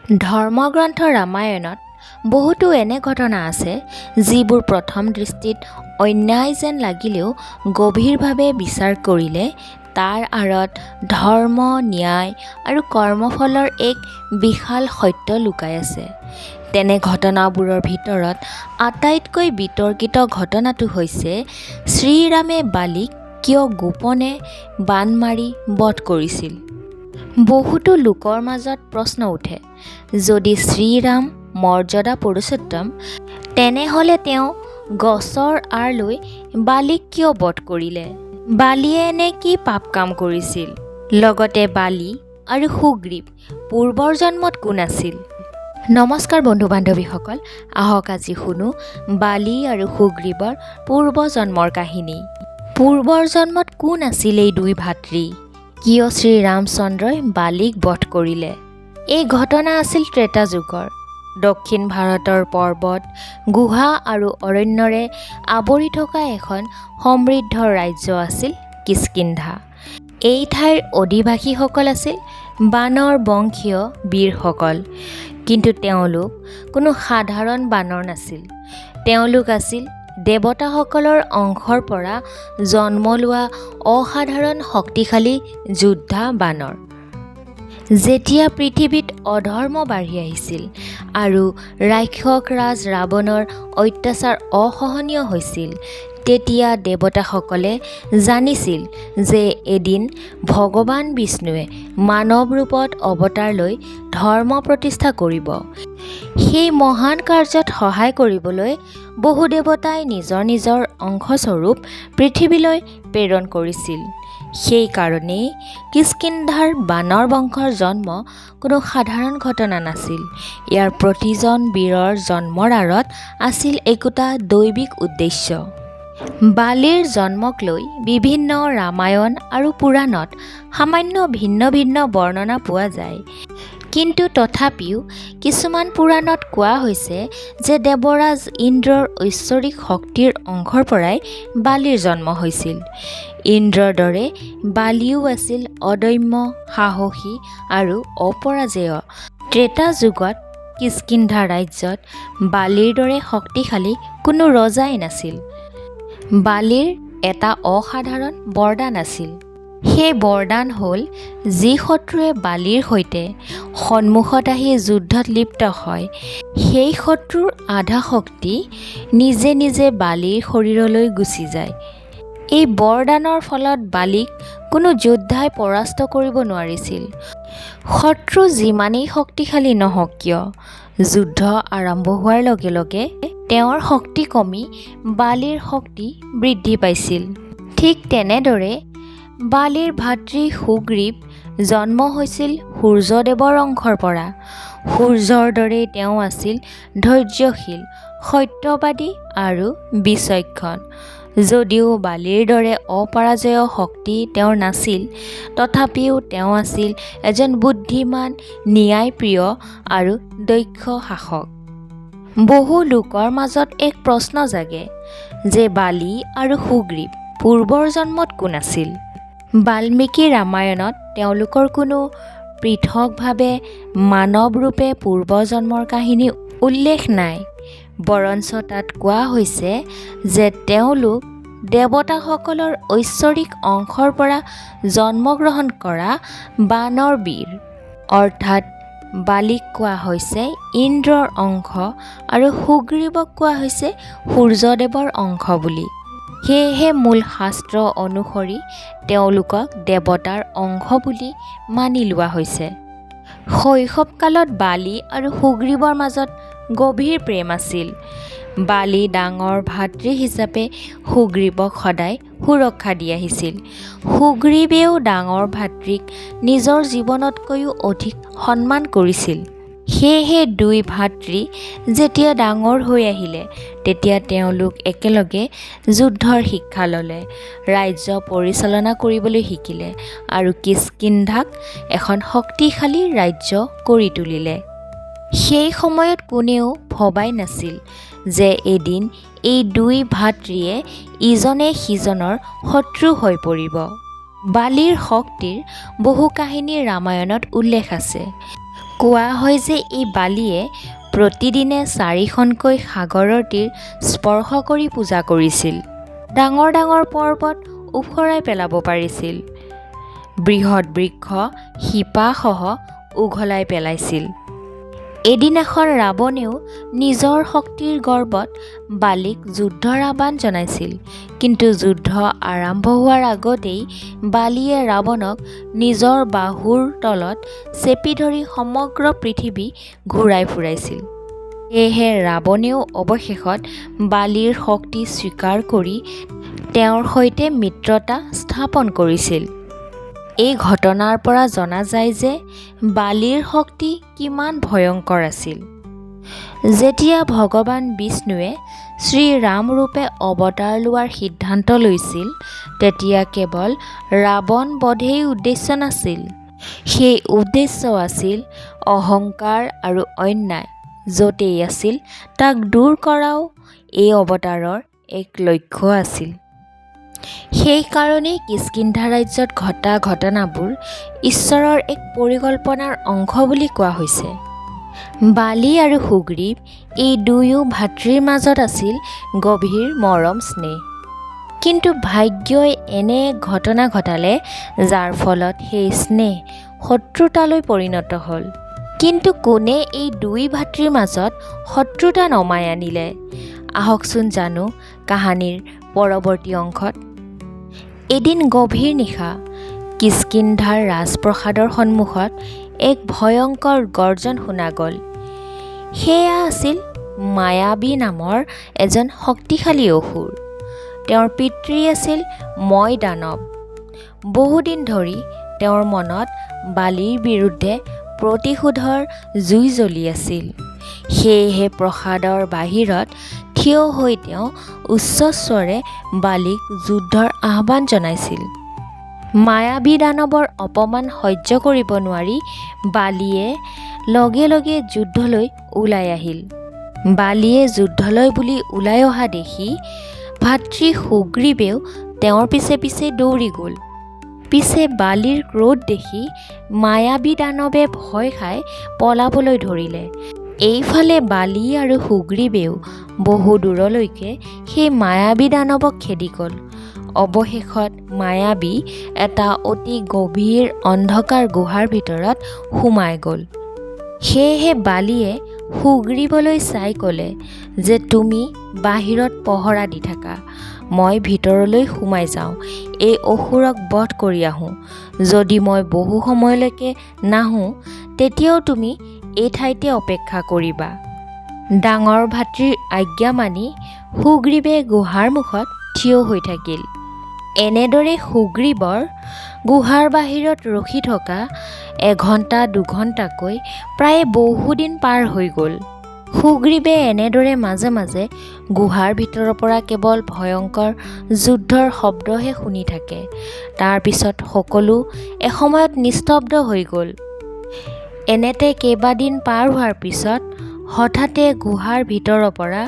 ধৰ্মগ্ৰন্থ ৰামায়ণত বহুতো এনে ঘটনা আছে যিবোৰ প্ৰথম দৃষ্টিত অন্যায় যেন লাগিলেও গভীৰভাৱে বিচাৰ কৰিলে তাৰ আঁৰত ধৰ্ম, ন্যায় আৰু কৰ্মফলৰ এক বিশাল সত্য লুকাই আছে। তেনে ঘটনাবোৰৰ ভিতৰত আটাইতকৈ বিতৰ্কিত ঘটনাটো হৈছে শ্ৰীৰামে বালিক কিয় গোপনে বাণ মাৰি বধ কৰিছিল। বহুতো লোকৰ মাজত প্ৰশ্ন উঠে, যদি শ্ৰীৰাম মৰ্যাদা পুৰুষোত্তম, তেনেহ'লে তেওঁ গছৰ আঁৰ লৈ বালিক কিয় বধ কৰিলে? বালিয়ে এনে কি পাপ কাম কৰিছিল? লগতে বালি আৰু সুগ্ৰীৱ পূৰ্বৰ জন্মত কোন আছিল? নমস্কাৰ বন্ধু বান্ধৱীসকল, আহক আজি শুনো বালি আৰু সুগ্ৰীৱৰ পূৰ্বজন্মৰ কাহিনী। পূৰ্বৰ জন্মত কোন আছিল এই দুই ভাতৃ? কিয় শ্ৰীৰামচন্দ্ৰই বালিক বধ কৰিলে? এই ঘটনা আছিল ত্ৰেতা যুগৰ। দক্ষিণ ভাৰতৰ পৰ্বত, গুহা আৰু অৰণ্যৰে আৱৰি থকা এখন সমৃদ্ধ ৰাজ্য আছিল কিষ্কিন্ধা। এই ঠাইৰ অধিবাসীসকল আছিল বানৰ বংশীয় বীৰসকল। কিন্তু তেওঁলোক কোনো সাধাৰণ বানৰ নাছিল। তেওঁলোক আছিল দেৱতাসকলৰ অংশৰ পৰা জন্ম লোৱা অসাধাৰণ শক্তিশালী যোদ্ধা বানৰ। যেতিয়া পৃথিৱীত অধৰ্ম বাঢ়ি আহিছিল আৰু ৰাক্ষস ৰাজ ৰাৱণৰ অত্যাচাৰ অসহনীয় হৈছিল, তেতিয়া দেৱতাসকলে জানিছিল যে এদিন ভগৱান বিষ্ণুৱে মানৱ ৰূপত অৱতাৰ লৈ ধৰ্ম প্ৰতিষ্ঠা কৰিব। সেই মহান কাৰ্যত সহায় কৰিবলৈ বহু দেৱতাই নিজৰ নিজৰ অংশস্বৰূপ পৃথিৱীলৈ প্ৰেৰণ কৰিছিল। সেইকাৰণেই কিষ্কিন্ধাৰ বানৰ বংশৰ জন্ম কোনো সাধাৰণ ঘটনা নাছিল। ইয়াৰ প্ৰতিজন বীৰৰ জন্মৰ আঁৰত আছিল একোটা দৈবিক উদ্দেশ্য। বালিৰ জন্মক লৈ বিভিন্ন ৰামায়ণ আৰু পুৰাণত সামান্য ভিন্ন ভিন্ন বৰ্ণনা পোৱা যায়। কিন্তু তথাপিও কিছুমান পুৰাণত কোৱা হৈছে যে দেৱৰাজ ইন্দ্ৰৰ ঐশ্বৰিক শক্তিৰ অংশৰ পৰাই বালিৰ জন্ম হৈছিল। ইন্দ্ৰৰ দৰে বালিও আছিল অদম্য, সাহসী আৰু অপৰাজেয়। ত্ৰেতা যুগত কিষ্কিন্ধা ৰাজ্যত বালিৰ দৰে শক্তিশালী কোনো ৰজাই নাছিল। বালিৰ এটা অসাধাৰণ বৰদান আছিল। সেই বৰদান হ'ল, যি শত্ৰুৱে বালিৰ সৈতে সন্মুখত আহি যুদ্ধত লিপ্ত হয়, সেই শত্ৰুৰ আধা শক্তি নিজে নিজে বালিৰ শৰীৰলৈ গুচি যায়। এই বৰদানৰ ফলত বালিক কোনো যোদ্ধাই পৰাস্ত কৰিব নোৱাৰিছিল। শত্ৰু যিমানেই শক্তিশালী নহওক কিয়, যুদ্ধ আৰম্ভ হোৱাৰ লগে লগে তেওঁৰ শক্তি কমি বালিৰ শক্তি বৃদ্ধি পাইছিল। ঠিক তেনেদৰে বালিৰ ভাতৃ সুগ্ৰীৱ জন্ম হৈছিল সূৰ্যদেৱৰ অংশৰ পৰা। সূৰ্যৰ দৰেই তেওঁ আছিল ধৈৰ্যশীল, সত্যবাদী আৰু বিচক্ষণ। যদিও বালিৰ দৰে অপৰাজেয় শক্তি তেওঁৰ নাছিল, তথাপিও তেওঁ আছিল এজন বুদ্ধিমান, ন্যায়প্ৰিয় আৰু দক্ষ শাসক। বহু লোকৰ মাজত এক প্ৰশ্ন জাগে যে বালি আৰু সুগ্ৰীৱ পূৰ্বৰ জন্মত কোন আছিল? বাল্মীকি ৰামায়ণত তেওঁলোকৰ কোনো পৃথকভাৱে মানৱ ৰূপে পূৰ্বজন্মৰ কাহিনী উল্লেখ নাই। বৰঞ্চ তাত কোৱা হৈছে যে তেওঁলোক দেৱতাসকলৰ ঐশ্বৰিক অংশৰ পৰা জন্মগ্ৰহণ কৰা বানৰ বীৰ। অৰ্থাৎ বালিক কোৱা হৈছে ইন্দ্ৰৰ অংশ আৰু সুগ্ৰীৱক কোৱা হৈছে সূৰ্যদেৱৰ অংশ বুলি। সেয়েহে মূল শাস্ত্ৰ অনুসৰি তেওঁলোকক দেৱতাৰ অংশ বুলি মানি লোৱা হৈছে। শৈশৱকালত বালি আৰু সুগ্ৰীৱৰ মাজত গভীৰ প্ৰেম আছিল। বালি ডাঙৰ ভাতৃ হিচাপে সুগ্ৰীৱক সদায় সুৰক্ষা দি আহিছিল। সুগ্ৰীৱেও ডাঙৰ ভাতৃক নিজৰ জীৱনতকৈও অধিক সন্মান কৰিছিল। সেয়েহে দুই ভাতৃ যেতিয়া ডাঙৰ হৈ আহিলে, তেতিয়া তেওঁলোক একেলগে যুদ্ধৰ শিক্ষা ল'লে, ৰাজ্য পৰিচালনা কৰিবলৈ শিকিলে আৰু কিষ্কিন্ধাক এখন শক্তিশালী ৰাজ্য কৰি তুলিলে। সেই সময়ত কোনেও ভবাই নাছিল যে এদিন এই দুই ভাতৃয়ে ইজনে সিজনৰ শত্ৰু হৈ পৰিব। বালিৰ শক্তিৰ বহু কাহিনী ৰামায়ণত উল্লেখ আছে। কোৱা হয় যে এই বালিয়ে প্ৰতিদিনে 4খনকৈ সাগৰৰ তীৰ স্পৰ্শ কৰি পূজা কৰিছিল। ডাঙৰ ডাঙৰ পৰ্বত উফৰাই পেলাব পাৰিছিল। বৃহৎ বৃক্ষ শিপাসহ উঘলাই পেলাইছিল। এদিন এখন ৰাৱণেও নিজৰ শক্তিৰ গৰ্বত বালিক যুদ্ধৰ আহ্বান জনাইছিল। কিন্তু যুদ্ধ আৰম্ভ হোৱাৰ আগতেই বালিয়ে ৰাৱণক নিজৰ বাহুৰ তলত চেপি ধৰি সমগ্ৰ পৃথিৱী ঘূৰাই ফুৰাইছিল। সেয়েহে ৰাৱণেও অৱশেষত বালিৰ শক্তি স্বীকাৰ কৰি তেওঁৰ সৈতে মিত্ৰতা স্থাপন কৰিছিল। এই ঘটনাৰ পৰা জনা যায় যে বালিৰ শক্তি কিমান ভয়ংকৰ আছিল। যেতিয়া ভগৱান বিষ্ণুৱে শ্ৰীৰাম ৰূপে অৱতাৰ লোৱাৰ সিদ্ধান্ত লৈছিল, তেতিয়া কেৱল ৰাৱণ বধেই উদ্দেশ্য নাছিল। সেই উদ্দেশ্য আছিল অহংকাৰ আৰু অন্যায় য'তেই আছিল তাক দূৰ কৰাও এই অৱতাৰৰ এক লক্ষ্য আছিল। সেইকাৰণেই কিষ্কিন্ধা ৰাজ্যত ঘটা ঘটনাবোৰ ঈশ্বৰৰ এক পৰিকল্পনাৰ অংশ বুলি কোৱা হৈছে। বালি আৰু সুগ্ৰীৱ এই দুয়ো ভাতৃৰ মাজত আছিল গভীৰ মৰম স্নেহ। কিন্তু ভাগ্যই এনে এক ঘটনা ঘটালে যাৰ ফলত সেই স্নেহ শত্ৰুতালৈ পৰিণত হ'ল। কিন্তু কোনে এই দুই ভাতৃৰ মাজত শত্ৰুতা নমাই আনিলে? আহকচোন জানো কাহিনীৰ পৰৱৰ্তী অংশত। এদিন গভীৰ নিশা কিষ্কিন্ধাৰ ৰাজপ্ৰসাদৰ সন্মুখত এক ভয়ংকৰ গৰ্জন শুনা গ'ল। সেয়া আছিল মায়াবী নামৰ এজন শক্তিশালী অসুৰ। তেওঁৰ পিতৃ আছিল ময় দানৱ। বহুদিন ধৰি তেওঁৰ মনত বালিৰ বিৰুদ্ধে প্ৰতিশোধৰ জুই জ্বলি আছিল। সেয়েহে প্ৰসাদৰ বাহিৰত থিয় হৈ তেওঁ উচ্চস্বৰে বালিক যুদ্ধৰ আহ্বান জনাইছিল। মায়াবী দানৱৰ অপমান সহ্য কৰিব নোৱাৰি বালিয়ে লগে লগে যুদ্ধলৈ ওলাই আহিল। বালিয়ে যুদ্ধলৈ বুলি ওলাই অহা দেখি ভাতৃ সুগ্ৰীৱেও তেওঁৰ পিছে পিছে দৌৰি গ'ল। পিছে বালিৰ ক্ৰোধ দেখি মায়াবী দানৱে ভয় খাই পলাবলৈ ধৰিলে। এইফালে বালি আৰু সুগ্ৰীৱেও বহু দূৰলৈকে সেই মায়াবী দানৱক খেদি গ'ল। অৱশেষত মায়াবী এটা অতি গভীৰ অন্ধকাৰ গুহাৰ ভিতৰত সোমাই গ'ল। সেয়েহে বালিয়ে সুগ্ৰীৱলৈ চাই ক'লে যে তুমি বাহিৰত পহৰা দি থাকা, মই ভিতৰলৈ সোমাই যাওঁ, এই অসুৰক বধ কৰি আহোঁ। যদি মই বহু সময়লৈকে নাহোঁ তেতিয়াও তুমি এই ঠাইতে অপেক্ষা কৰিবা। ডাঙৰ ভাতৃৰ আজ্ঞা মানি সুগ্ৰীৱে গুহাৰ মুখত থিয় হৈ থাকিল। এনেদৰে সুগ্ৰীৱৰ গুহাৰ বাহিৰত ৰখি থকা 1 ঘণ্টা 2 ঘণ্টাকৈ প্ৰায় বহুদিন পাৰ হৈ গ'ল। সুগ্ৰীৱে এনেদৰে মাজে মাজে গুহাৰ ভিতৰৰ পৰা কেৱল ভয়ংকৰ যুদ্ধৰ শব্দহে শুনি থাকে। তাৰ পিছত সকলো এসময়ত নিস্তব্ধ হৈ গ'ল। এনেতে কেইবাদিন পাৰ হোৱাৰ পিছত হঠাতে গুহাৰ ভিতৰৰ পৰা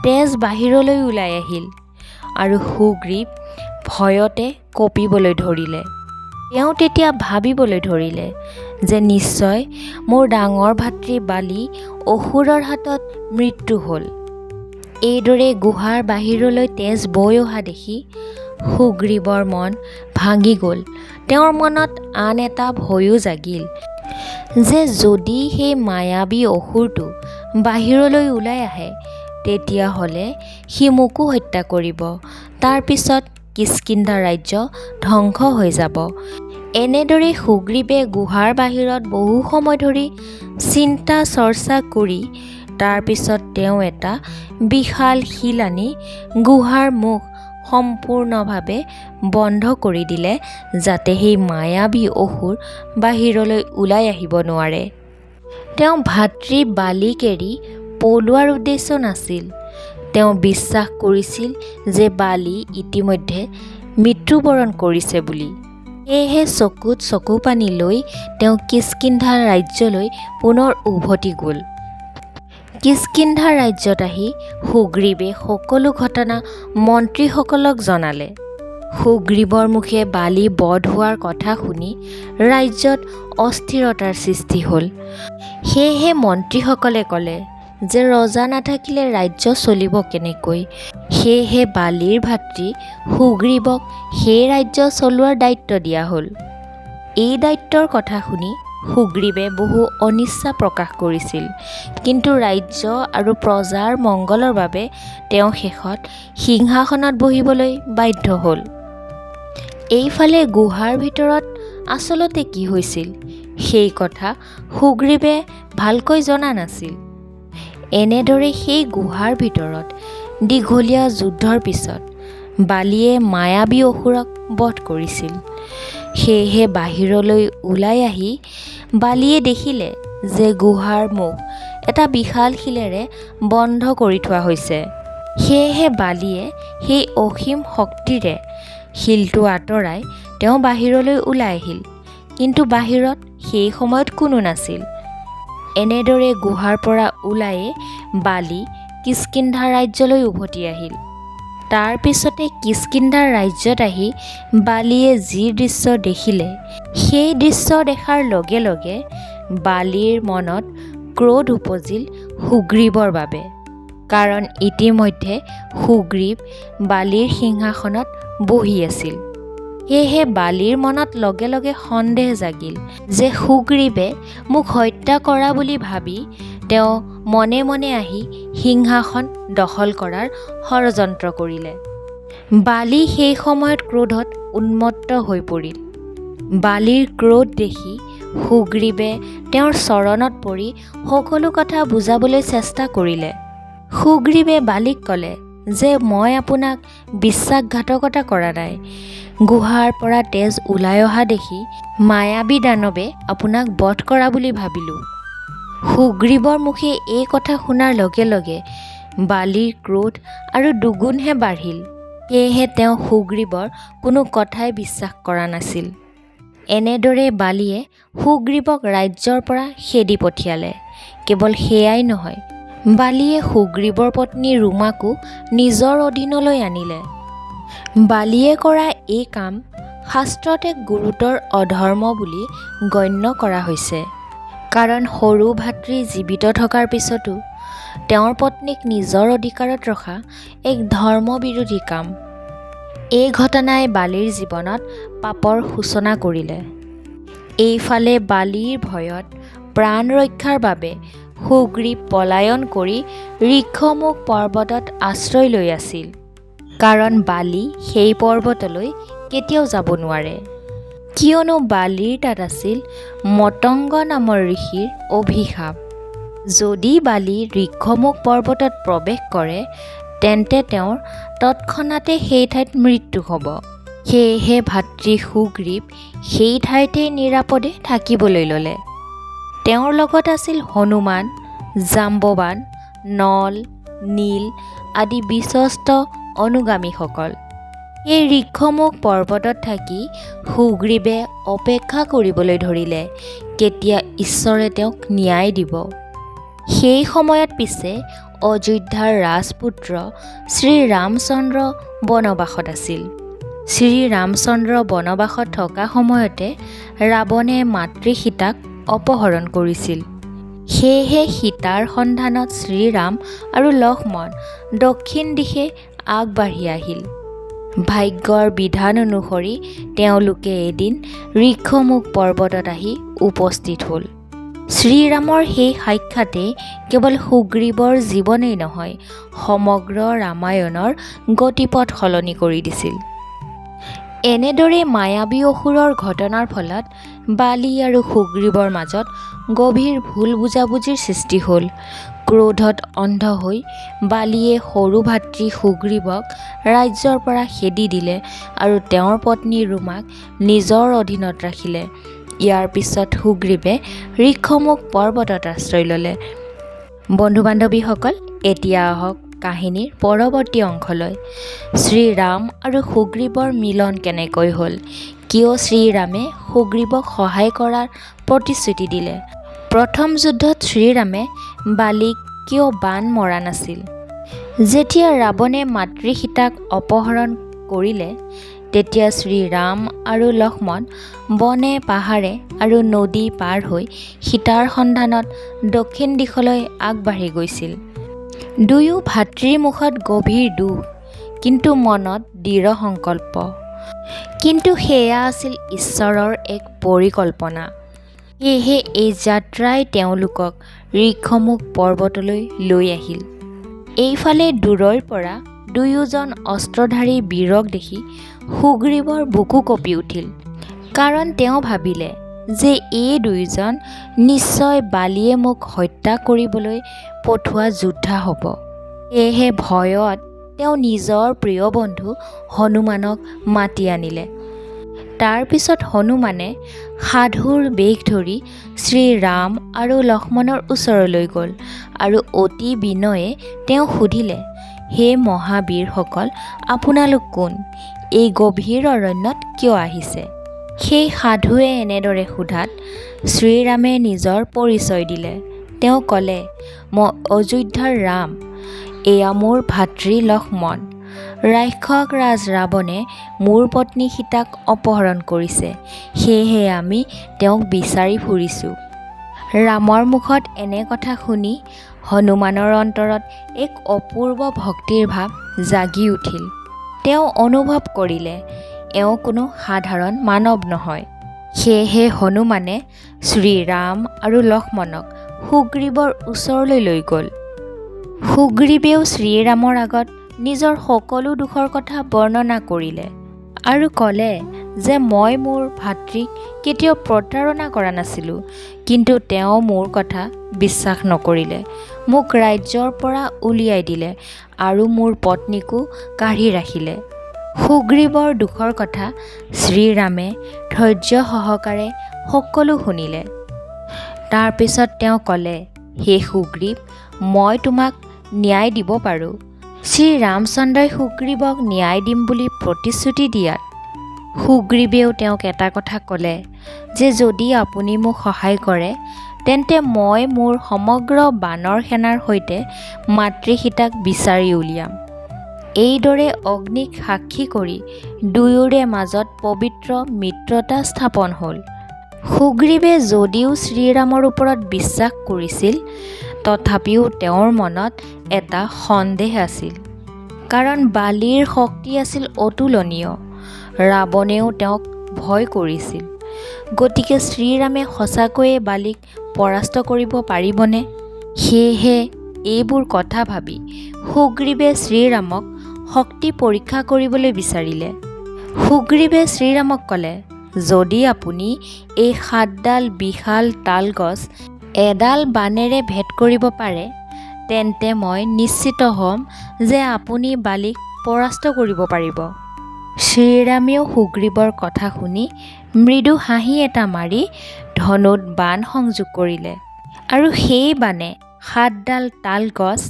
তেজ বাহিৰলৈ ওলাই আহিল আৰু সুগ্ৰীৱ ভয়তে কঁপিবলৈ ধৰিলে। তেওঁ তেতিয়া ভাবিবলৈ ধৰিলে যে নিশ্চয় মোৰ ডাঙৰ ভাতৃ বালি অসুৰৰ হাতত মৃত্যু হ'ল। এইদৰে গুহাৰ বাহিৰলৈ তেজ বৈ অহা দেখি সুগ্ৰীৱৰ মন ভাঙি গ'ল। তেওঁৰ মনত আন এটা ভয়ো জাগিল যে যদি সেই মায়াবী অসুৰটো বাহিৰলৈ ওলাই আহে তেতিয়াহ'লে সি মোকো হত্যা কৰিব। তাৰ পিছত কিষ্কিন্ধা ৰাজ্য ধ্বংস হৈ যাব। এনেদৰে সুগ্ৰীৱে গুহাৰ বাহিৰত বহু সময় ধৰি চিন্তা চৰ্চা কৰি তাৰ পিছত তেওঁ এটা বিশাল শিল আনি গুহাৰ মুখ সম্পূৰ্ণভাৱে বন্ধ কৰি দিলে যাতে সেই মায়াবী অসুৰ বাহিৰলৈ ওলাই আহিব নোৱাৰে। তেওঁ ভাতৃ বালিক এৰি পলোৱাৰ উদ্দেশ্য নাছিল। তেওঁ বিশ্বাস কৰিছিল যে বালি ইতিমধ্যে মৃত্যুবৰণ কৰিছে বুলি। সেয়েহে চকুত চকু পানী লৈ তেওঁ কিষ্কিন্ধা ৰাজ্যলৈ পুনৰ উভতি গ'ল। কিষ্কিন্ধা ৰাজ্যত আহি সুগ্ৰীৱে সকলো ঘটনা মন্ত্ৰীসকলক জনালে। সুগ্ৰীৱৰ মুখে বালি বধ হোৱাৰ কথা শুনি ৰাজ্যত অস্থিৰতাৰ সৃষ্টি হ'ল। সেয়েহে মন্ত্ৰীসকলে ক'লে যে ৰজা নাথাকিলে ৰাজ্য চলিব কেনেকৈ। সেয়েহে বালিৰ ভাতৃ সুগ্ৰীৱক সেই ৰাজ্য চলোৱাৰ দায়িত্ব দিয়া হ'ল। এই দায়িত্বৰ কথা শুনি সুগ্ৰীৱে বহু অনিচ্ছা প্ৰকাশ কৰিছিল, কিন্তু ৰাজ্য আৰু প্ৰজাৰ মংগলৰ বাবে তেওঁ শেষত সিংহাসনত বহিবলৈ বাধ্য হ'ল। এইফালে গুহাৰ ভিতৰত আচলতে কি হৈছিল সেই কথা সুগ্ৰীৱে ভালকৈ জনা নাছিল। এনেদৰে সেই গুহাৰ ভিতৰত দীঘলীয়া যুদ্ধৰ পিছত বালিয়ে মায়াবী অসুৰক বধ কৰিছিল। সেয়েহে বাহিৰলৈ ওলাই আহি বালিয়ে দেখিলে যে গুহাৰ মুখ এটা বিশাল শিলেৰে বন্ধ কৰি থোৱা হৈছে। সেয়েহে বালিয়ে সেই অসীম শক্তিৰে শিলটো আঁতৰাই তেওঁ বাহিৰলৈ ওলাই আহিল, কিন্তু বাহিৰত সেই সময়ত কোনো নাছিল। এনেদৰে গুহাৰ পৰা ওলায়ে বালি কিষ্কিন্ধা ৰাজ্যলৈ উভতি আহিল। তাৰ পিছতে কিষ্কিন্ধাৰ ৰাজ্যত আহি বালিয়ে যি দৃশ্য দেখিলে, সেই দৃশ্য দেখাৰ লগে লগে বালিৰ মনত ক্ৰোধ উপজিল সুগ্ৰীৱৰ বাবে। কাৰণ ইতিমধ্যে সুগ্ৰীৱ বালিৰ সিংহাসনত বহি আছিল। সেয়েহে বালিৰ মনত লগে লগে সন্দেহ জাগিল যে সুগ্ৰীৱে মোক হত্যা কৰা বুলি ভাবি তেওঁ মনে মনে আহি সিংহাসন দখল কৰাৰ ষড়যন্ত্ৰ কৰিলে। বালি সেই সময়ত ক্ৰোধত উন্মত্ত হৈ পৰিল। বালিৰ ক্ৰোধ দেখি সুগ্ৰীৱে তেওঁৰ চৰণত পৰি সকলো কথা বুজাবলৈ চেষ্টা কৰিলে। সুগ্ৰীৱে বালিক ক'লে যে মই আপোনাক বিশ্বাসঘাতকতা কৰা নাই। গুহাৰ পৰা তেজ ওলাই অহা দেখি মায়াবী দানৱে আপোনাক বধ কৰা বুলি ভাবিলোঁ। সুগ্ৰীৱৰ মুখে এই কথা শুনাৰ লগে লগে বালিৰ ক্ৰোধ আৰু দুগুণহে বাঢ়িল। সেয়েহে তেওঁ সুগ্ৰীৱৰ কোনো কথাই বিশ্বাস কৰা নাছিল। এনেদৰে বালিয়ে সুগ্ৰীৱক ৰাজ্যৰ পৰা খেদি পঠিয়ালে। কেৱল সেয়াই নহয়, বালিয়ে সুগ্ৰীৱৰ পত্নী ৰুমাকো নিজৰ অধীনলৈ আনিলে। বালিয়ে কৰা এই কাম শাস্ত্ৰত এক গুৰুতৰ অধৰ্ম বুলি গণ্য কৰা হৈছে। কাৰণ সৰু ভাতৃ জীৱিত থকাৰ পিছতো তেওঁৰ পত্নীক নিজৰ অধিকাৰত ৰখা এক ধৰ্মবিৰোধী কাম। এই ঘটনাই বালিৰ জীৱনত পাপৰ সূচনা কৰিলে। এইফালে বালিৰ ভয়ত প্ৰাণ ৰক্ষাৰ বাবে সুগ্ৰীৱ পলায়ন কৰি ঋক্ষমুখ পৰ্বতত আশ্ৰয় লৈ আছিল। কাৰণ বালি সেই পৰ্বতলৈ কেতিয়াও যাব নোৱাৰে, কিয়নো বালিৰ তাত আছিল মতংগ নামৰ ঋষিৰ অভিশাপ। যদি বালি ঋক্ষমুখ পৰ্বতত প্ৰৱেশ কৰে তেন্তে তেওঁৰ তৎক্ষণাতে সেই ঠাইত মৃত্যু হ'ব। সেয়েহে ভাতৃ সুগ্ৰীৱ সেই ঠাইতে নিৰাপদে থাকিবলৈ ল'লে। তেওঁৰ লগত আছিল হনুমান, জাম্বৱান, নল, নীল আদি বিশ্বস্ত অনুগামীসকল। এই ঋক্ষমুখ পৰ্বতত থাকি সুগ্ৰীৱে অপেক্ষা কৰিবলৈ ধৰিলে কেতিয়া ঈশ্বৰে তেওঁক ন্যায় দিব। সেই সময়ত পিছে অযোধ্যাৰ ৰাজপুত্ৰ শ্ৰীৰামচন্দ্ৰ বনবাসত আছিল। শ্ৰীৰামচন্দ্ৰ বনবাসত থকা সময়তে ৰাৱণে মাতৃ সীতাক অপহৰণ কৰিছিল। সেয়েহে সীতাৰ সন্ধানত শ্ৰীৰাম আৰু লক্ষ্মণ দক্ষিণ দিশে আগবাঢ়ি আহিল। ভাগ্যৰ বিধান অনুসৰি তেওঁলোকে এদিন ঋক্ষমুখ পৰ্বতত আহি উপস্থিত হ'ল। শ্ৰীৰামৰ সেই সাক্ষাতে কেৱল সুগ্ৰীৱৰ জীৱনেই নহয়, সমগ্ৰ ৰামায়ণৰ গতিপথ সলনি কৰি দিছিল। এনেদৰে মায়াবী অসুৰৰ ঘটনাৰ ফলত বালি আৰু সুগ্ৰীৱৰ মাজত গভীৰ ভুল বুজাবুজিৰ সৃষ্টি হ'ল। ক্ৰোধত অন্ধ হৈ বালিয়ে সৰু ভাতৃ সুগ্ৰীৱক ৰাজ্যৰ পৰা খেদি দিলে আৰু তেওঁৰ পত্নী ৰুমাক নিজৰ অধীনত ৰাখিলে। ইয়াৰ পিছত সুগ্ৰীৱে ঋক্ষমুখ পৰ্বতত আশ্ৰয় ল'লে। বন্ধু বান্ধৱীসকল, এতিয়া আহক কাহিনীৰ পৰৱৰ্তী অংশলৈ। শ্ৰীৰাম আৰু সুগ্ৰীৱৰ মিলন কেনেকৈ হ'ল, কিয় শ্ৰীৰামে সুগ্ৰীৱক সহায় কৰাৰ প্ৰতিশ্ৰুতি দিলে, প্ৰথম যুদ্ধত শ্ৰীৰামে বালিক কিয় বাণ মৰা নাছিল, যেতিয়া ৰাৱণে মাতৃ সীতাক অপহৰণ কৰিলে তেতিয়া শ্ৰীৰাম আৰু লক্ষ্মণ বনে পাহাৰে আৰু নদী পাৰ হৈ সীতাৰ সন্ধানত দক্ষিণ দিশলৈ আগবাঢ়ি গৈছিল। দুয়ো ভাতৃৰ মুখত গভীৰ দুখ, কিন্তু মনত দৃঢ় সংকল্প। কিন্তু সেয়া আছিল ঈশ্বৰৰ এক পৰিকল্পনা। সেয়েহে এই যাত্ৰাই তেওঁলোকক ঋক্ষমুখ পৰ্বতলৈ লৈ আহিল। এইফালে দূৰৈৰ পৰা দুয়োজন অস্ত্ৰধাৰী বীৰক দেখি সুগ্ৰীৱৰ বুকু কঁপি উঠিল। কাৰণ তেওঁ ভাবিলে যে এই দুয়োজন নিশ্চয় বালীয়ে মোক হত্যা কৰিবলৈ পঠোৱা যোদ্ধা হ'ব। সেয়েহে ভয়ত তেওঁ নিজৰ প্ৰিয় বন্ধু হনুমানক মাতি আনিলে। তাৰ পিছত হনুমানে সাধুৰ বেশ ধৰি শ্ৰীৰাম আৰু লক্ষ্মণৰ ওচৰলৈ গ'ল আৰু অতি বিনয়ে তেওঁ সুধিলে, হে মহাবীৰসকল, আপোনালোক কোন? এই গভীৰ অৰণ্যত কিয় আহিছে? সেই সাধুৱে এনেদৰে সোধাত শ্ৰীৰামে নিজৰ পৰিচয় দিলে। তেওঁ ক'লে, মই অযোধ্যাৰ ৰাম, এয়া মোৰ ভাতৃ লক্ষ্মণ। ৰাক্ষস ৰাজ ৰাৱণে মোৰ পত্নী সীতাক অপহৰণ কৰিছে, সেয়েহে আমি তেওঁক বিচাৰি ফুৰিছোঁ। ৰামৰ মুখত এনে কথা শুনি হনুমানৰ অন্তৰত এক অপূৰ্ব ভক্তিৰ ভাৱ জাগি উঠিল। তেওঁ অনুভৱ কৰিলে এওঁ কোনো সাধাৰণ মানৱ নহয়। সেয়েহে হনুমানে শ্ৰীৰাম আৰু লক্ষ্মণক সুগ্ৰীৱৰ ওচৰলৈ লৈ গ'ল। সুগ্ৰীৱেও শ্ৰীৰামৰ আগত নিজৰ সকলো দুখৰ কথা বৰ্ণনা কৰিলে আৰু ক'লে যে মই মোৰ ভাতৃক কেতিয়াও প্ৰতাৰণা কৰা নাছিলোঁ, কিন্তু তেওঁ মোৰ কথা বিশ্বাস নকৰিলে, মোক ৰাজ্যৰ পৰা উলিয়াই দিলে আৰু মোৰ পত্নীকো কাঢ়ি ৰাখিলে। সুগ্ৰীৱৰ দুখৰ কথা শ্ৰীৰামে ধৈৰ্য সহকাৰে সকলো শুনিলে। তাৰ পিছত তেওঁ ক'লে, হে সুগ্ৰীৱ, মই তোমাক ন্যায় দিব পাৰোঁ। শ্ৰীৰামচন্দ্ৰই সুগ্ৰীৱক ন্যায় দিম বুলি প্ৰতিশ্ৰুতি দিয়াত সুগ্ৰীৱেও তেওঁক এটা কথা ক'লে যে যদি আপুনি মোক সহায় কৰে তেন্তে মই মোৰ সমগ্ৰ বানৰ সেনাৰ সৈতে মাতৃ সীতাক বিচাৰি উলিয়াম। এইদৰে অগ্নিক সাক্ষী কৰি দুয়োৰে মাজত পবিত্ৰ মিত্ৰতা স্থাপন হ'ল। সুগ্ৰীৱে যদিও শ্ৰীৰামৰ ওপৰত বিশ্বাস কৰিছিল, তথাপিও তেওঁৰ মনত এটা সন্দেহ আছিল। কাৰণ বালীৰ শক্তি আছিল অতুলনীয়। ৰাৱণেও তেওঁক ভয় কৰিছিল। গতিকে শ্ৰীৰামে সঁচাকৈয়ে বালীক পৰাস্ত কৰিব পাৰিবনে? সেয়েহে এইবোৰ কথা ভাবি সুগ্ৰীৱে শ্ৰীৰামক শক্তি পৰীক্ষা কৰিবলৈ বিচাৰিলে। সুগ্ৰীৱে শ্ৰীৰামক ক'লে, যদি আপুনি এই 7ডাল বিশাল তাল গছ এডাল বাণেৰে ভেদ কৰিব পাৰে, তেন্তে মই নিশ্চিত হ'ম যে আপুনি বালীক পৰাস্ত কৰিব পাৰিব। শ্ৰীৰামেও সুগ্ৰীৱৰ কথা শুনি মৃদু হাঁহি এটা মাৰি ধনুত বাণ সংযোগ কৰিলে আৰু সেই বাণে 7ডাল তাল গছ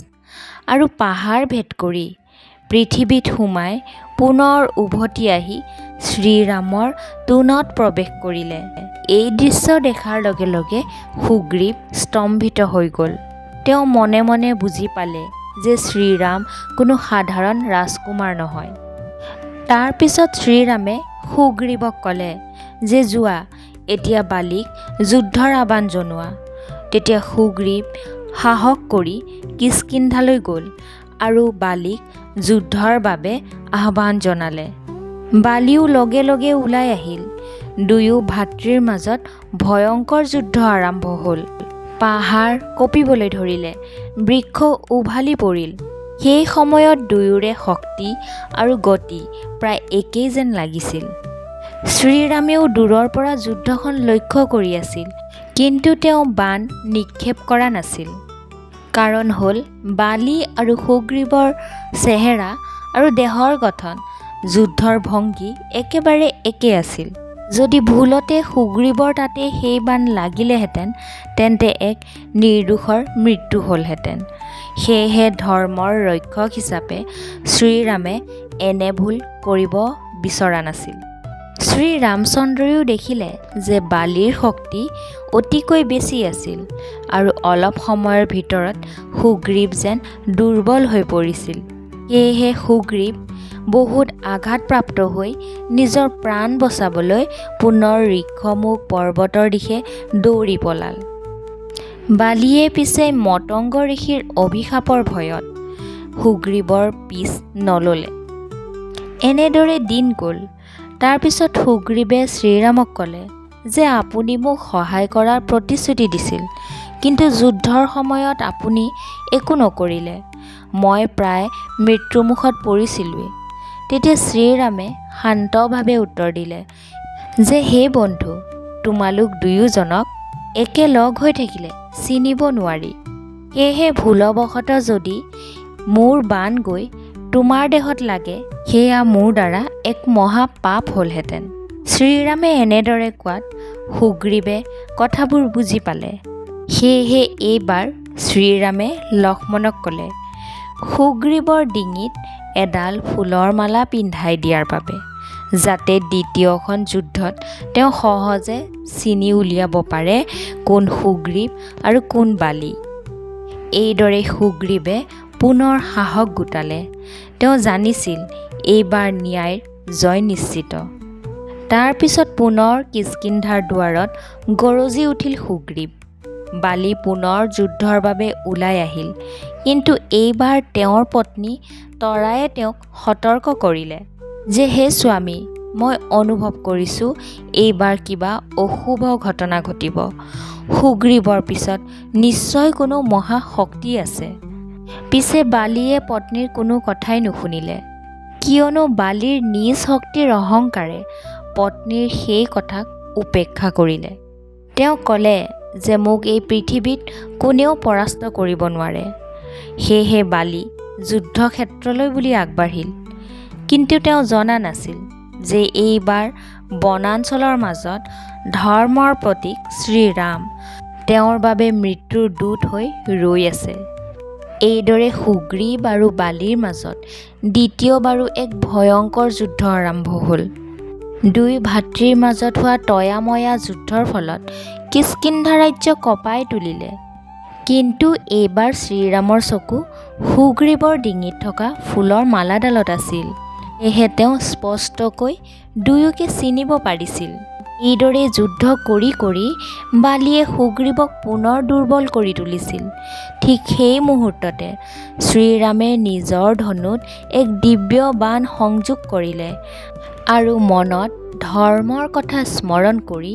আৰু পাহাৰ ভেদ কৰি পৃথিৱীত সোমাই পুনৰ উভতি আহি শ্ৰীৰামৰ তোনত প্ৰৱেশ কৰিলে। এই দৃশ্য দেখাৰ লগে লগে সুগ্ৰীৱ স্তম্ভিত হৈ গ'ল। তেওঁ মনে মনে বুজি পালে যে শ্ৰীৰাম কোনো সাধাৰণ ৰাজকুমাৰ নহয়। তাৰ পিছত শ্ৰীৰামে সুগ্ৰীৱক ক'লে যে যোৱা, এতিয়া বালীক যুদ্ধৰ আহ্বান জনোৱা। তেতিয়া সুগ্ৰীৱ সাহস কৰি কিষ্কিন্ধালৈ গ'ল আৰু বালীক যুদ্ধৰ বাবে আহ্বান জনালে। বালীও লগে লগে ওলাই আহিল। দুয়ো ভাতৃৰ মাজত ভয়ংকৰ যুদ্ধ আৰম্ভ হ'ল। পাহাৰ কঁপিবলৈ ধৰিলে, বৃক্ষ উভালি পৰিল। সেই সময়ত দুয়োৰে শক্তি আৰু গতি প্ৰায় একেই যেন লাগিছিল। শ্ৰীৰামেও দূৰৰ পৰা যুদ্ধখন লক্ষ্য কৰি আছিল, কিন্তু তেওঁ বাণ নিক্ষেপ কৰা নাছিল। কাৰণ হ'ল বালী আৰু সুগ্ৰীৱৰ চেহেৰা আৰু দেহৰ গঠন, যুদ্ধৰ ভংগী একেবাৰে একে আছিল। যদি ভুলতে সুগ্ৰীৱৰ তাতে সেই বাণ লাগিলেহেঁতেন তেন্তে এক নিৰ্দোষৰ মৃত্যু হ'লহেঁতেন। সেয়েহে ধৰ্মৰ ৰক্ষক হিচাপে শ্ৰীৰামে এনে ভুল কৰিব বিচৰা নাছিল। শ্ৰীৰামচন্দ্ৰয়ো দেখিলে যে বালীৰ শক্তি অতিকৈ বেছি আছিল আৰু অলপ সময়ৰ ভিতৰত সুগ্ৰীৱ যেন দুৰ্বল হৈ পৰিছিল। সেয়েহে সুগ্ৰীৱ বহুত আঘাতপ্ৰাপ্ত হৈ নিজৰ প্ৰাণ বচাবলৈ পুনৰ ঋক্ষমুখ পৰ্বতৰ দিশে দৌৰি পলাল। বালিয়ে পিছে মতংগ ঋষিৰ অভিশাপৰ ভয়ত সুগ্ৰীৱৰ পিছ নললে। এনেদৰে দিন গ'ল। তাৰপিছত সুগ্ৰীৱে শ্ৰীৰামক ক'লে যে আপুনি মোক সহায় কৰাৰ প্ৰতিশ্ৰুতি দিছিল, কিন্তু যুদ্ধৰ সময়ত আপুনি একো নকৰিলে। মই প্ৰায় মৃত্যুমুখত পৰিছিলোঁৱেই। তেতিয়া শ্ৰীৰামে শান্তভাৱে উত্তৰ দিলে যে হে বন্ধু, তোমালোক দুয়োজনক একেলগ হৈ থাকিলে চিনিব নোৱাৰি। সেয়েহে ভুলবশতঃ যদি মোৰ বাণ গৈ তোমাৰ দেহত লাগে, সেয়া মোৰ দ্বাৰা এক মহা পাপ হ'লহেঁতেন। শ্ৰীৰামে এনেদৰে কোৱাত সুগ্ৰীৱে কথাবোৰ বুজি পালে। সেয়েহে এইবাৰ শ্ৰীৰামে লক্ষ্মণক ক'লে সুগ্ৰীৱৰ ডিঙিত এডাল ফুলৰ মালা পিন্ধাই দিয়াৰ বাবে, যাতে দ্বিতীয়খন যুদ্ধত তেওঁ সহজে চিনি উলিয়াব পাৰে কোন সুগ্ৰীৱ আৰু কোন বালি। এইদৰে সুগ্ৰীৱে পুনৰ সাহস গোটালে। তেওঁ জানিছিল এইবাৰ ন্যায়ৰ জয় নিশ্চিত। তাৰ পিছত পুনৰ কিষ্কিন্ধাৰ দুৱাৰত গৰজি উঠিল সুগ্ৰীৱ। বালি পুনৰ যুদ্ধৰ বাবে ওলাই আহিল, কিন্তু এইবাৰ তেওঁৰ পত্নী তৰায়ে তেওঁক সতৰ্ক কৰিলে যে হে স্বামী, মই অনুভৱ কৰিছোঁ এইবাৰ কিবা অশুভ ঘটনা ঘটিব। সুগ্ৰীৱৰ পিছত নিশ্চয় কোনো মহা শক্তি আছে। পিছে বালিয়ে পত্নীৰ কোনো কথাই নুশুনিলে, কিয়নো বালিৰ নিজ শক্তিৰ অহংকাৰে পত্নীৰ সেই কথাক উপেক্ষা কৰিলে। তেওঁ ক'লে যে মোক এই পৃথিৱীত কোনেও পৰাস্ত কৰিব নোৱাৰে। সেয়েহে বালি যুদ্ধক্ষেত্ৰলৈ বুলি আগবাঢ়িল। কিন্তু তেওঁ জনা নাছিল যে এইবাৰ বনাঞ্চলৰ মাজত ধৰ্মৰ প্ৰতীক শ্ৰীৰাম তেওঁৰ বাবে মৃত্যুৰ দূত হৈ ৰৈ আছে। এইদৰে সুগ্ৰীৱ আৰু বালিৰ মাজত দ্বিতীয়বাৰো এক ভয়ংকৰ যুদ্ধ আৰম্ভ হ'ল। দুই ভাতৃৰ মাজত হোৱা তয়াময়া যুদ্ধৰ ফলত কিষ্কিন্ধা ৰাজ্য কঁপাই তুলিলে। কিন্তু এইবাৰ শ্ৰীৰামৰ চকু সুগ্ৰীৱৰ ডিঙিত থকা ফুলৰ মালাডালত আছিল। সেয়েহে তেওঁ স্পষ্টকৈ দুয়োকে চিনিব পাৰিছিল। এইদৰে যুদ্ধ কৰি কৰি বালিয়ে সুগ্ৰীৱক পুনৰ দুৰ্বল কৰি তুলিছিল। ঠিক সেই মুহূৰ্ততে শ্ৰীৰামে নিজৰ ধনুত এক দিব্য বাণ সংযোগ কৰিলে আৰু মনত ধৰ্মৰ কথা স্মৰণ কৰি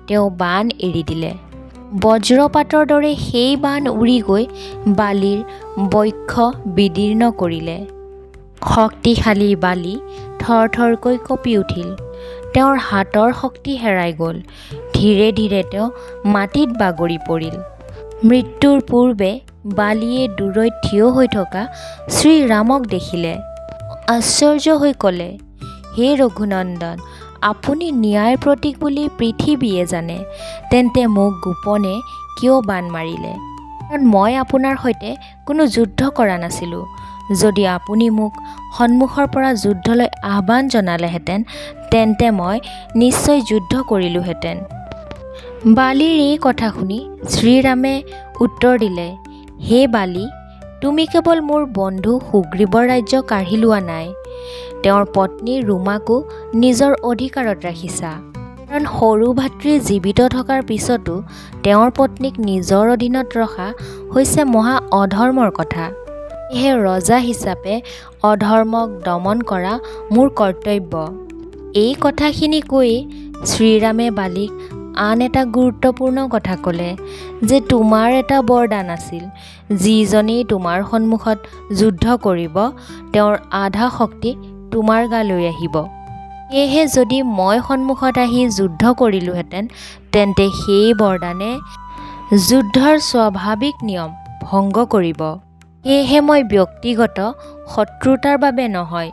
তেওঁ বাণ এৰি দিলে। বজ্ৰপাতৰ দৰে সেই বাণ উৰি গৈ বালিৰ বক্ষ বিদীৰ্ণ কৰিলে। শক্তিশালী বালি থৰথৰকৈ কঁপি উঠিল। তেওঁৰ হাতৰ শক্তি হেৰাই গ'ল। ধীৰে ধীৰে তেওঁ মাটিত বাগৰি পৰিল। মৃত্যুৰ পূৰ্বে বালিয়ে দূৰৈত থিয় হৈ থকা শ্ৰীৰামক দেখিলে। আশ্চৰ্য হৈ ক'লে, হে ৰঘুনন্দন, আপুনি ন্যায়ৰ প্ৰতীক বুলি পৃথিৱীয়ে জানে, তেন্তে মোক গোপনে কিয় বাণ মাৰিলে? কাৰণ মই আপোনাৰ সৈতে কোনো যুদ্ধ কৰা নাছিলোঁ। যদি আপুনি মোক সন্মুখৰ পৰা যুদ্ধলৈ আহ্বান জনালেহেঁতেন, তেন্তে মই নিশ্চয় যুদ্ধ কৰিলোঁহেঁতেন। বালিৰ এই কথা শুনি শ্ৰীৰামে উত্তৰ দিলে, হে বালি, তুমি কেৱল মোৰ বন্ধু সুগ্ৰীৱৰ ৰাজ্য কাঢ়ি লোৱা নাই, তেওঁৰ পত্নী ৰুমাকো নিজৰ অধিকাৰত ৰাখিছা। কাৰণ সৰু ভাতৃ জীৱিত থকাৰ পিছতো তেওঁৰ পত্নীক নিজৰ অধীনত ৰখা হৈছে মহা অধৰ্মৰ কথা। সেয়েহে ৰজা হিচাপে অধৰ্মক দমন কৰা মোৰ কৰ্তব্য। এই কথাখিনি কৈয়ে শ্ৰীৰামে বালিক আন এটা গুৰুত্বপূৰ্ণ কথা ক'লে যে তোমাৰ এটা বৰদান আছিল, যিজনেই তোমাৰ সন্মুখত যুদ্ধ কৰিব তেওঁৰ আধা শক্তি তোমাৰ গালৈ আহিব। সেয়েহে যদি মই সন্মুখত আহি যুদ্ধ কৰিলোঁহেঁতেন, তেন্তে সেই বৰদানে যুদ্ধৰ স্বাভাৱিক নিয়ম ভংগ কৰিব। সেয়েহে মই ব্যক্তিগত শত্ৰুতাৰ বাবে নহয়,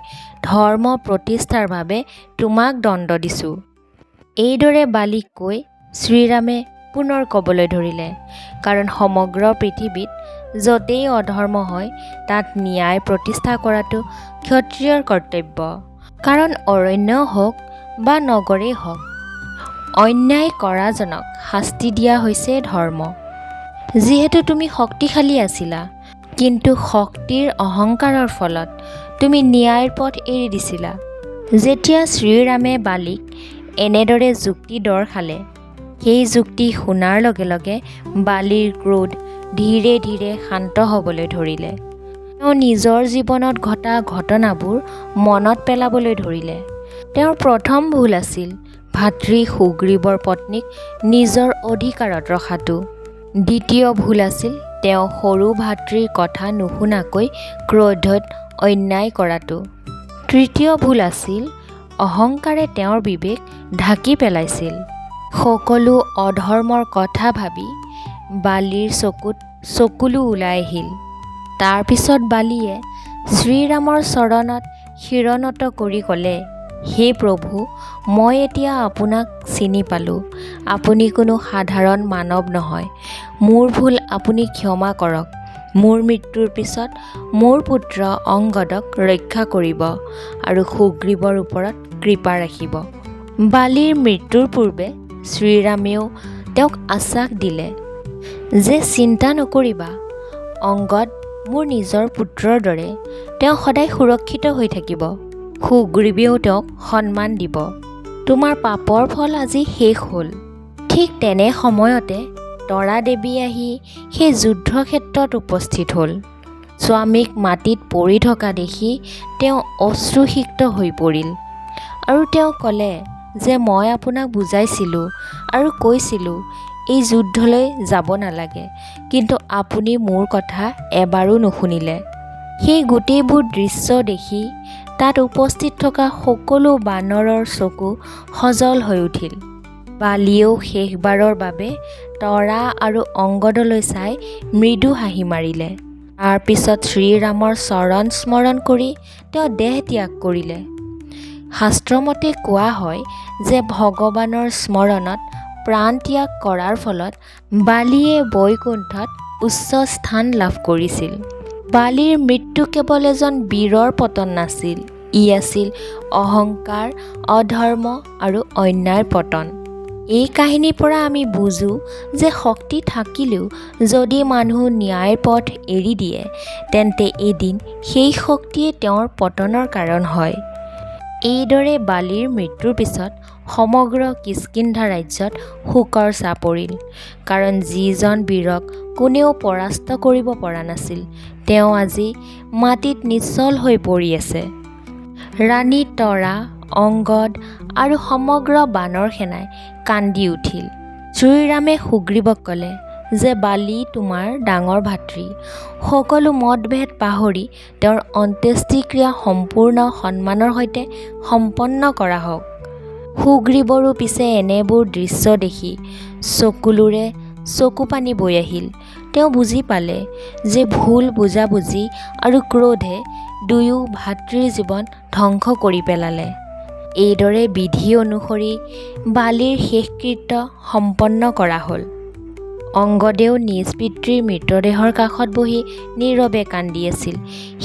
ধৰ্ম প্ৰতিষ্ঠাৰ বাবে তোমাক দণ্ড দিছোঁ। এইদৰে বালিক কৈ শ্ৰীৰামে পুনৰ ক'বলৈ ধৰিলে, কাৰণ সমগ্ৰ পৃথিৱীত য'তেই অধৰ্ম হয় তাত ন্যায় প্ৰতিষ্ঠা কৰাটো ক্ষত্ৰিয়ৰ কৰ্তব্য। কাৰণ অৰণ্য হওক বা নগৰেই হওক, অন্যায় কৰাজনক শাস্তি দিয়া হৈছে ধৰ্ম। যিহেতু তুমি শক্তিশালী আছিলা, কিন্তু শক্তিৰ অহংকাৰৰ ফলত তুমি ন্যায়ৰ পথ এৰি দিছিলা। যেতিয়া শ্ৰীৰামে বালিক এনেদৰে যুক্তি দৰ্শালে, সেই যুক্তি শুনাৰ লগে লগে বালিৰ ক্ৰোধ ধীৰে ধীৰে শান্ত হ'বলৈ ধৰিলে। তেওঁ নিজৰ জীৱনত ঘটা ঘটনাবোৰ মনত পেলাবলৈ ধৰিলে। তেওঁৰ প্ৰথম ভুল আছিল ভাতৃ সুগ্ৰীৱৰ পত্নীক নিজৰ অধিকাৰত ৰখাটো। দ্বিতীয় ভুল আছিল তেওঁ সৰু ভাতৃৰ কথা নুশুনাকৈ ক্ৰোধত অন্যায় কৰাটো। তৃতীয় ভুল আছিল অহংকাৰে তেওঁৰ বিবেক ঢাকি পেলাইছিল। সকলো অধৰ্মৰ কথা ভাবি বালিৰ চকুত চকুলো ওলাই আহিল। তাৰ পিছত বালিয়ে শ্ৰীৰামৰ চৰণত শিৰনত কৰি ক'লে, হে প্ৰভু, মই এতিয়া আপোনাক চিনি পালোঁ। আপুনি কোনো সাধাৰণ মানৱ নহয়। মোৰ ভুল আপুনি ক্ষমা কৰক। মোৰ মৃত্যুৰ পিছত মোৰ পুত্ৰ অংগদক ৰক্ষা কৰিব আৰু সুগ্ৰীৱৰ ওপৰত কৃপা ৰাখিব। বালিৰ মৃত্যুৰ পূৰ্বে শ্ৰীৰামেও তেওঁক আশ্বাস দিলে যে চিন্তা নকৰিবা, অংগদ মোৰ নিজৰ পুত্ৰৰ দৰে, তেওঁ সদায় সুৰক্ষিত হৈ থাকিব। সুগ্ৰীৱেও তেওঁক সন্মান দিব। তোমাৰ পাপৰ ফল আজি শেষ হ'ল। ঠিক তেনে সময়তে তৰা দেৱী আহি সেই যুদ্ধক্ষেত্ৰত উপস্থিত হ'ল। স্বামীক মাটিত পৰি থকা দেখি তেওঁ অশ্ৰুসিক্ত হৈ পৰিল আৰু তেওঁ ক'লে যে মই আপোনাক বুজাইছিলোঁ আৰু কৈছিলোঁ এই যুদ্ধলৈ যাব নালাগে, কিন্তু আপুনি মোৰ কথা এবাৰো নুশুনিলে। সেই গোটেইবোৰ দৃশ্য দেখি তাত উপস্থিত থকা সকলো বানৰৰ চকু সজল হৈ উঠিল। বালিয়েও শেষবাৰৰ বাবে তৰা আৰু অংগদলৈ চাই মৃদু হাঁহি মাৰিলে। তাৰ পিছত শ্ৰীৰামৰ চৰণ স্মৰণ কৰি তেওঁ দেহ ত্যাগ কৰিলে। শাস্ত্ৰমতে কোৱা হয় যে ভগৱানৰ স্মৰণত প্ৰাণ ত্যাগ কৰাৰ ফলত বালিয়ে বৈকুণ্ঠত উচ্চ স্থান লাভ কৰিছিল। বালিৰ মৃত্যু কেৱল এজন বীৰৰ পতন নাছিল, ই আছিল অহংকাৰ, অধৰ্ম আৰু অন্যায়ৰ পতন। এই কাহিনীৰ পৰা আমি বুজোঁ যে শক্তি থাকিলেও যদি মানুহ ন্যায়ৰ পথ এৰি দিয়ে, তেন্তে এদিন সেই শক্তিয়ে তেওঁৰ পতনৰ কাৰণ হয়। এইদৰে বালিৰ মৃত্যুৰ পিছত সমগ্ৰ কিষ্কিন্ধা ৰাজ্যত শোকৰ ছাঁ পৰিল, কাৰণ যিজন বীৰক কোনেও পৰাস্ত কৰিব পৰা নাছিল, তেওঁ আজি মাটিত নিশ্চল হৈ পৰি আছে। ৰাণী তৰা, অংগদ আৰু সমগ্ৰ বানৰ সেনাই কান্দি উঠিল। শ্ৰীৰামে সুগ্ৰীৱক ক'লে যে বালি তোমাৰ ডাঙৰ ভাতৃ। সকলো মতভেদ পাহৰি তেওঁৰ অন্ত্যেষ্টিক্ৰিয়া সম্পূৰ্ণ সন্মানৰ সৈতে সম্পন্ন কৰা হওক। সুগ্ৰীৱৰো পিছে এনেবোৰ দৃশ্য দেখি চকুলোৰে চকুপানী বৈ আহিল। তেওঁ বুজি পালে যে ভুল বুজাবুজি আৰু ক্ৰোধে দুয়ো ভাতৃৰ জীৱন ধ্বংস কৰি পেলালে। এইদৰে বিধি অনুসৰি বালিৰ শেষকৃত্য সম্পন্ন কৰা হ'ল। অংগদেও নিজ পিতৃৰ মৃতদেহৰ কাষত বহি নীৰৱে কান্দি আছিল।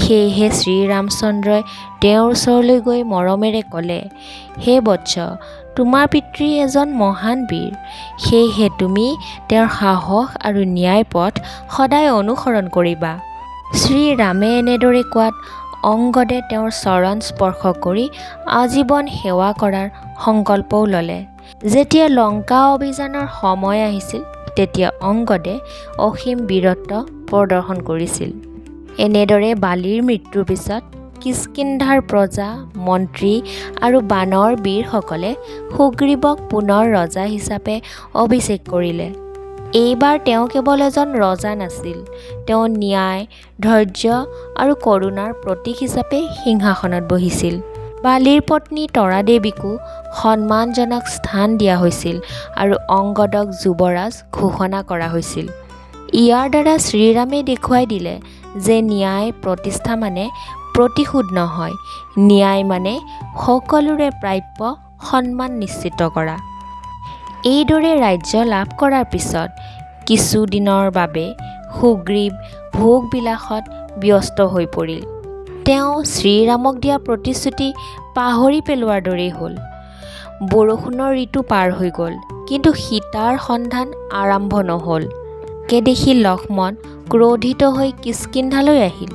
সেয়েহে শ্ৰীৰামচন্দ্ৰই তেওঁৰ ওচৰলৈ গৈ মৰমেৰে ক'লে, হে বৎস, তোমাৰ পিতৃ এজন মহান বীৰ, সেয়েহে তুমি তেওঁৰ সাহস আৰু ন্যায় পথ সদায় অনুসৰণ কৰিবা। শ্ৰীৰামে এনেদৰে কোৱাত অংগদে তেওঁৰ চৰণ স্পৰ্শ কৰি আজীৱন সেৱা কৰাৰ সংকল্পও ল'লে। যেতিয়া লংকা অভিযানৰ সময় আহিছিল, তেতিয়া অংগদে অসীম বীৰত্ব প্ৰদৰ্শন কৰিছিল। এনেদৰে বালিৰ মৃত্যুৰ পিছত কিষ্কিন্ধাৰ প্ৰজা, মন্ত্ৰী আৰু বানৰ বীৰসকলে সুগ্ৰীৱক পুনৰ ৰজা হিচাপে অভিষেক কৰিলে। এইবাৰ তেওঁ কেৱল এজন ৰজা নাছিল, তেওঁ ন্যায়, ধৈৰ্য আৰু কৰোণাৰ প্ৰতীক হিচাপে সিংহাসনত বহিছিল। বালিৰ পত্নী তৰা দেৱীকো সন্মানজনক স্থান দিয়া হৈছিল আৰু অংগদক যুৱৰাজ ঘোষণা কৰা হৈছিল। ইয়াৰ দ্বাৰা শ্ৰীৰামে দেখুৱাই দিলে যে ন্যায় প্ৰতিষ্ঠা মানে প্ৰতিশোধ নহয়, ন্যায় মানে সকলোৰে প্ৰাপ্য সন্মান নিশ্চিত কৰা। এইদৰে ৰাজ্য লাভ কৰাৰ পিছত কিছুদিনৰ বাবে সুগ্ৰীৱ ভোগ-বিলাসত ব্যস্ত হৈ পৰিল। তেওঁ শ্ৰীৰামক দিয়া প্ৰতিশ্ৰুতি পাহৰি পেলোৱাৰ দৰেই হ'ল। বৰষুণৰ ঋতু পাৰ হৈ গ'ল, কিন্তু সীতাৰ সন্ধান আৰম্ভ নহ'ল। কে দেখি লক্ষ্মণ ক্ৰোধিত হৈ কিষ্কিন্ধালৈ আহিল।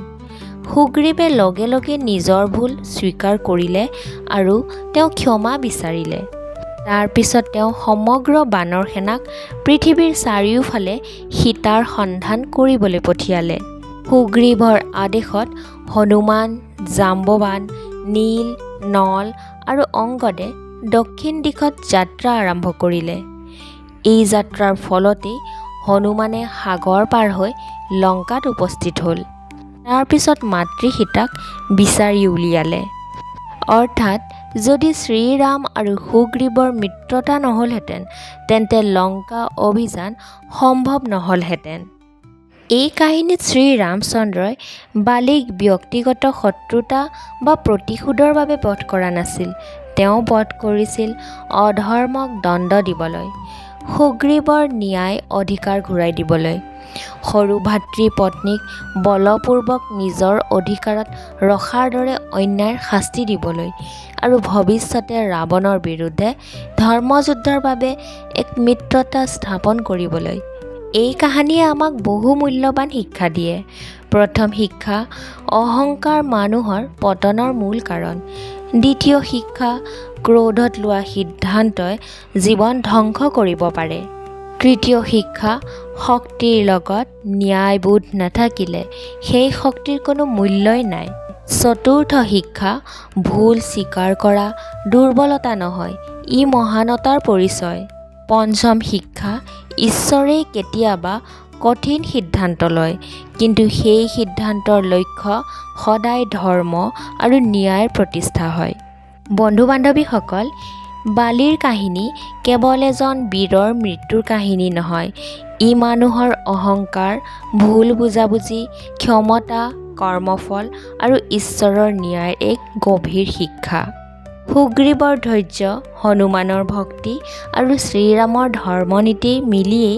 সুগ্ৰীৱে লগে লগে নিজৰ ভুল স্বীকাৰ কৰিলে আৰু তেওঁ ক্ষমা বিচাৰিলে। তাৰ পিছত তেওঁ সমগ্ৰ বানৰ সেনাক পৃথিৱীৰ চাৰিওফালে সীতাৰ সন্ধান কৰিবলৈ পঠিয়ালে। সুগ্ৰীৱৰ আদেশত হনুমান, জাম্বৱান, নীল, নল আৰু অংগদে দক্ষিণ দিশত যাত্ৰা আৰম্ভ কৰিলে। এই যাত্ৰাৰ ফলতেই হনুমানে সাগৰ পাৰ হৈ লংকাত উপস্থিত হ'ল। তাৰ পিছত মাতৃ সীতাক বিচাৰি উলিয়ালে। অৰ্থাৎ যদি শ্ৰীৰাম আৰু সুগ্ৰীৱৰ মিত্ৰতা নহ'লহেঁতেন তেন্তে লংকা অভিযান সম্ভৱ নহ'লহেঁতেন। এই কাহিনীত শ্ৰীৰামচন্দ্ৰই বালীক ব্যক্তিগত শত্ৰুতা বা প্ৰতিশোধৰ বাবে বধ কৰা নাছিল। তেওঁ বধ কৰিছিল অধৰ্মক দণ্ড দিবলৈ, সুগ্ৰীৱৰ ন্যায় অধিকাৰ ঘূৰাই দিবলৈ, সৰু ভাতৃ পত্নীক বলপূৰ্বক নিজৰ অধিকাৰত ৰখাৰ দৰে অন্যায়ৰ শাস্তি দিবলৈ আৰু ভৱিষ্যতে ৰাৱণৰ বিৰুদ্ধে ধৰ্মযুদ্ধৰ বাবে এক মিত্ৰতা স্থাপন কৰিবলৈ। এই কাহিনীয়ে আমাক বহু মূল্যৱান শিক্ষা দিয়ে। প্ৰথম শিক্ষা, অহংকাৰ মানুহৰ পতনৰ মূল কাৰণ। দ্বিতীয় শিক্ষা, ক্ৰোধত লোৱা সিদ্ধান্তই জীৱন ধ্বংস কৰিব পাৰে। তৃতীয় শিক্ষা, শক্তিৰ লগত ন্যায়বোধ নাথাকিলে সেই শক্তিৰ কোনো মূল্যই নাই। চতুৰ্থ শিক্ষা, ভুল স্বীকাৰ কৰা দুৰ্বলতা নহয়, ই মহানতাৰ পৰিচয়। পঞ্চম শিক্ষা, ঈশ্বৰেই কেতিয়াবা কঠিন সিদ্ধান্ত লয়, কিন্তু সেই সিদ্ধান্তৰ লক্ষ্য সদায় ধৰ্ম আৰু ন্যায়ৰ প্ৰতিষ্ঠা হয়। বন্ধু বান্ধৱীসকল, বালীৰ কাহিনী কেৱল এজন বীৰৰ মৃত্যুৰ কাহিনী নহয়, ই মানুহৰ অহংকাৰ, ভুল বুজাবুজি, ক্ষমতা, কৰ্মফল আৰু ঈশ্বৰৰ ন্যায়ৰ এক গভীৰ শিক্ষা। সুগ্ৰীৱৰ ধৈৰ্য, হনুমানৰ ভক্তি আৰু শ্ৰীৰামৰ ধৰ্মনীতি মিলিয়েই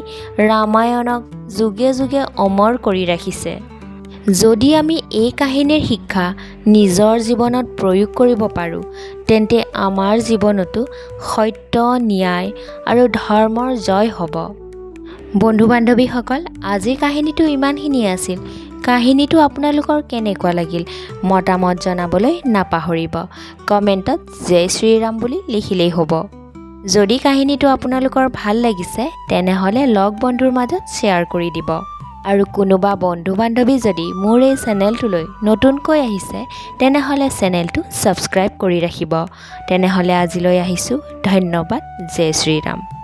ৰামায়ণক যুগে যুগে অমৰ কৰি ৰাখিছে। যদি আমি এই কাহিনীৰ শিক্ষা নিজৰ জীৱনত প্ৰয়োগ কৰিব পাৰোঁ তেন্তে আমাৰ জীৱনতো সত্য, ন্যায় আৰু ধৰ্মৰ জয় হ'ব। বন্ধু বান্ধৱীসকল, আজিৰ কাহিনীটো ইমানখিনিয়ে আছিল। কাহিনীটো আপোনালোকৰ কেনেকুৱা লাগিল মতামত জনাবলৈ নাপাহৰিব। কমেণ্টত জয় শ্ৰীৰাম বুলি লিখিলেই হ'ব। যদি কাহিনীটো আপোনালোকৰ ভাল লাগিছে তেনেহ'লে লগ বন্ধুৰ মাজত শ্বেয়াৰ কৰি দিব। আৰু কোনোবা বন্ধু বান্ধৱী যদি মোৰ এই চেনেলটোলৈ নতুনকৈ আহিছে তেনেহ'লে চেনেলটো ছাবস্ক্ৰাইব কৰি ৰাখিব। তেনেহ'লে আজিলৈ আহিছোঁ। ধন্যবাদ। জয় শ্ৰীৰাম।